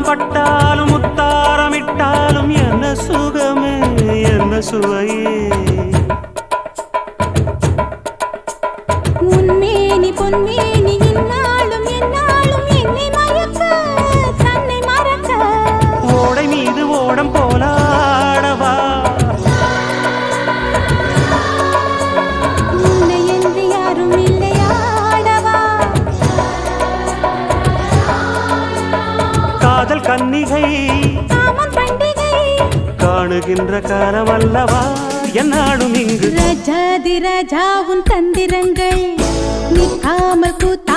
பட்டாலும் முத்தாரமிட்டாலும் என்ன சுகமே என்ன சுவையே உன்மேனி பொன்மேனி இன்னாலும் என்னாலும் என்னை மயக்க தன்னை மறக்க ஓடை மீது ஓடம் போலாடவா உன்னை என்று யாரும் இல்லையாடவா காதல் கன்னிகை காமம் பண்டிகை காணுகின்ற காலம் அல்லவா என்னாலும் இங்கு ராஜாதி ராஜாவும் தந்திரங்கள் நிற்காமல் கூத்து